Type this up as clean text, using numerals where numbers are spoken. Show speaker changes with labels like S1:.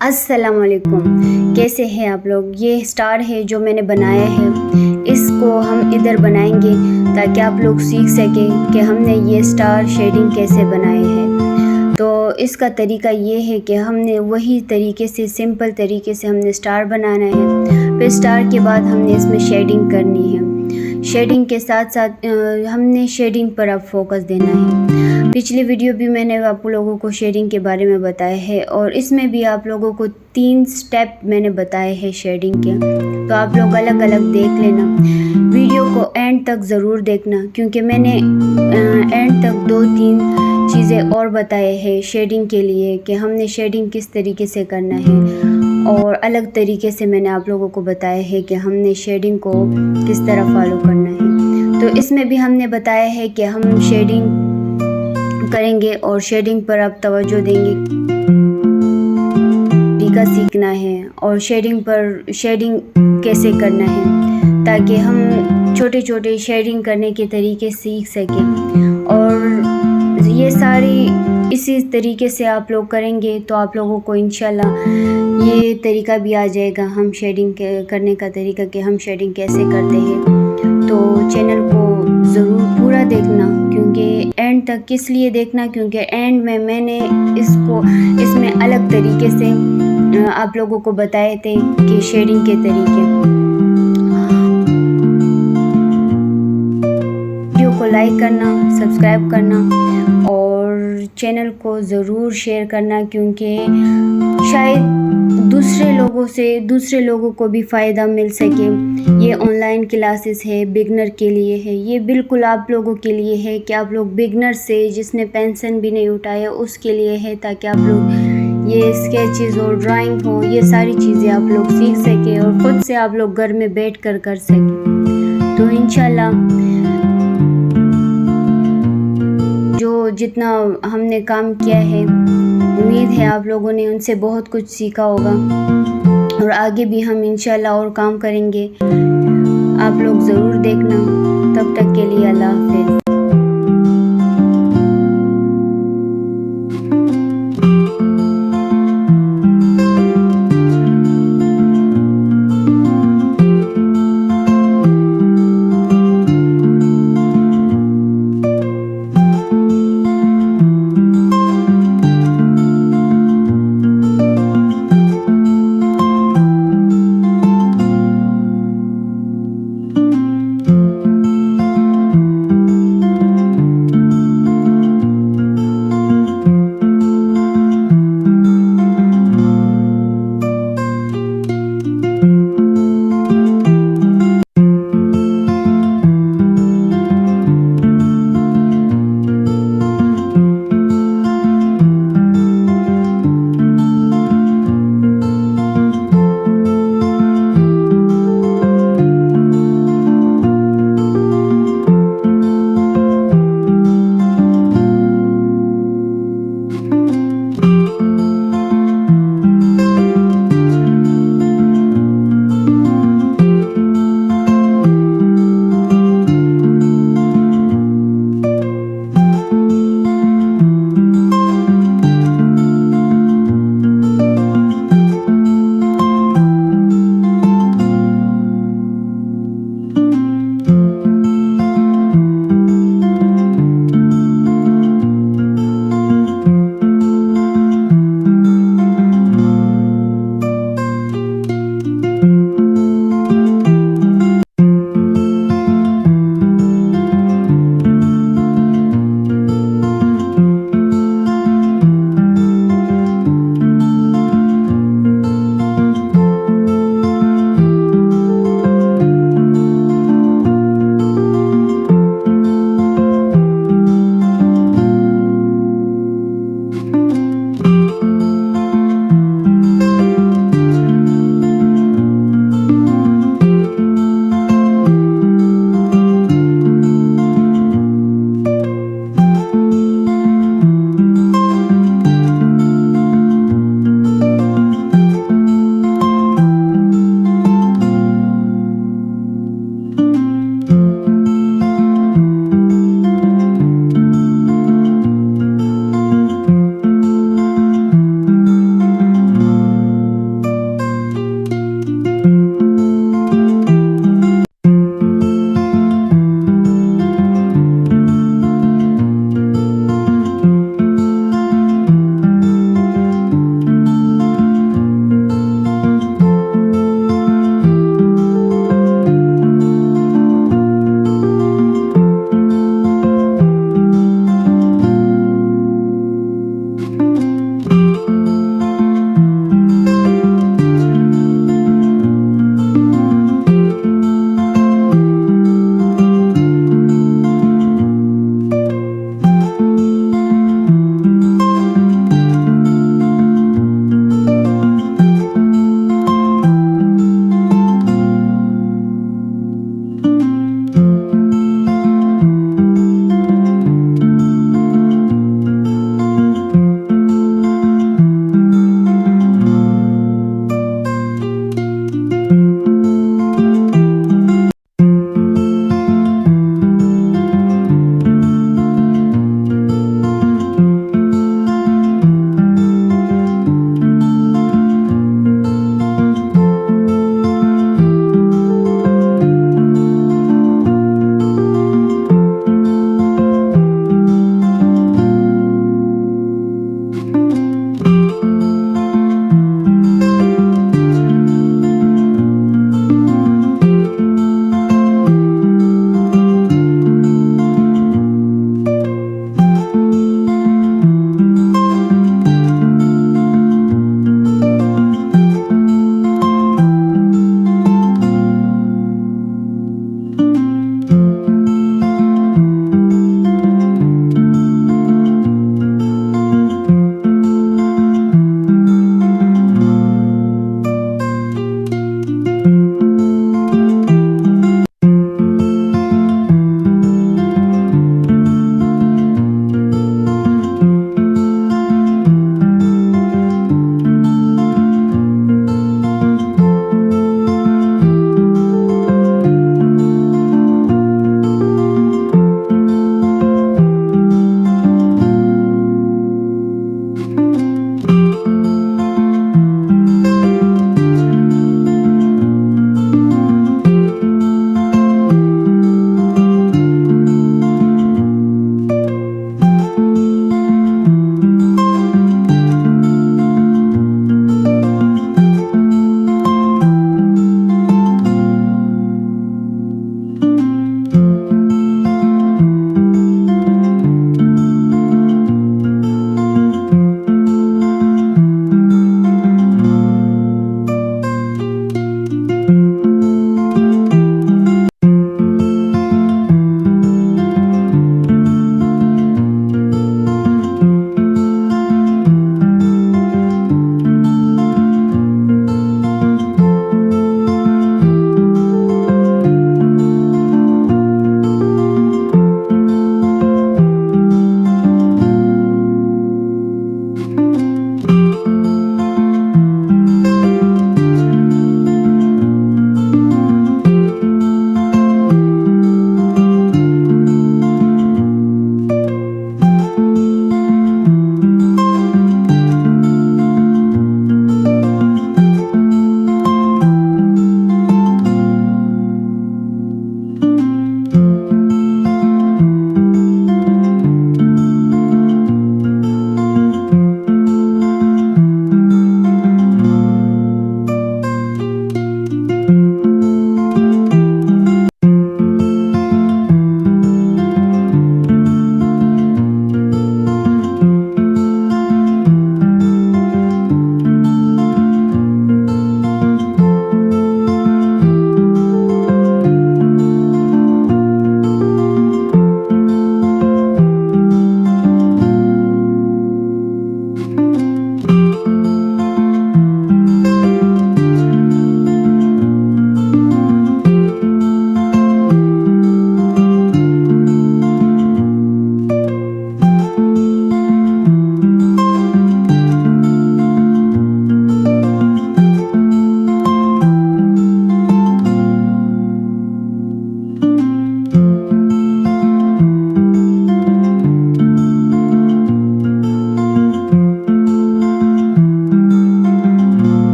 S1: अस्सलाम वालेकुम, कैसे हैं आप लोग। ये स्टार है जो मैंने बनाया है, इसको हम इधर बनाएंगे ताकि आप लोग सीख सकें कि हमने ये स्टार शेडिंग कैसे बनाए हैं। तो इसका तरीका ये है कि हमने वही तरीके से, सिंपल तरीके से हमने स्टार बनाना है। फिर स्टार के बाद हमने इसमें शेडिंग करनी है। शेडिंग के साथ साथ हमने शेडिंग पर अब फोकस देना है। पिछली वीडियो भी मैंने आप लोगों को शेडिंग के बारे में बताया है और इसमें भी आप लोगों को 3 स्टेप मैंने बताए हैं शेडिंग के, तो आप लोग अलग अलग देख लेना। वीडियो को एंड तक ज़रूर देखना क्योंकि मैंने एंड तक 2-3 चीज़ें और बताए हैं शेडिंग के लिए कि हमने शेडिंग किस तरीके से करना है, और अलग तरीके से मैंने आप लोगों को बताया है कि हमने शेडिंग को किस तरह फॉलो करना है। तो इसमें भी हमने बताया है कि हम शेडिंग करेंगे और शेडिंग पर आप तवज्जो देंगे, तरीका सीखना है और शेडिंग कैसे करना है ताकि हम छोटे छोटे शेडिंग करने के तरीके सीख सकें। और ये सारी इसी तरीके से आप लोग करेंगे तो आप लोगों को इंशाल्लाह ये तरीका भी आ जाएगा, हम शेडिंग करने का तरीका कि हम शेडिंग कैसे करते हैं। तो चैनल को ज़रूर पूरा देखना, क्योंकि एंड तक किस लिए देखना, क्योंकि एंड में मैंने इसमें अलग तरीके से आप लोगों को बताए थे कि शेडिंग के तरीके। वीडियो को लाइक करना, सब्सक्राइब करना और चैनल को ज़रूर शेयर करना, क्योंकि शायद दूसरे लोगों को भी फ़ायदा मिल सके। ये ऑनलाइन क्लासेस है, बिगनर के लिए है, ये बिल्कुल आप लोगों के लिए है कि आप लोग बिगनर से, जिसने पेंशन भी नहीं उठाया उसके लिए है, ताकि आप लोग ये स्केचेस और ड्राइंग हो, ये सारी चीज़ें आप लोग सीख सकें और ख़ुद से आप लोग घर में बैठ कर सकें। तो इंशाल्लाह जो जितना हमने काम किया है, उम्मीद है आप लोगों ने उनसे बहुत कुछ सीखा होगा और आगे भी हम इंशाल्लाह और काम करेंगे। आप लोग ज़रूर देखना। तब तक के लिए अल्लाह हाफ़िज़।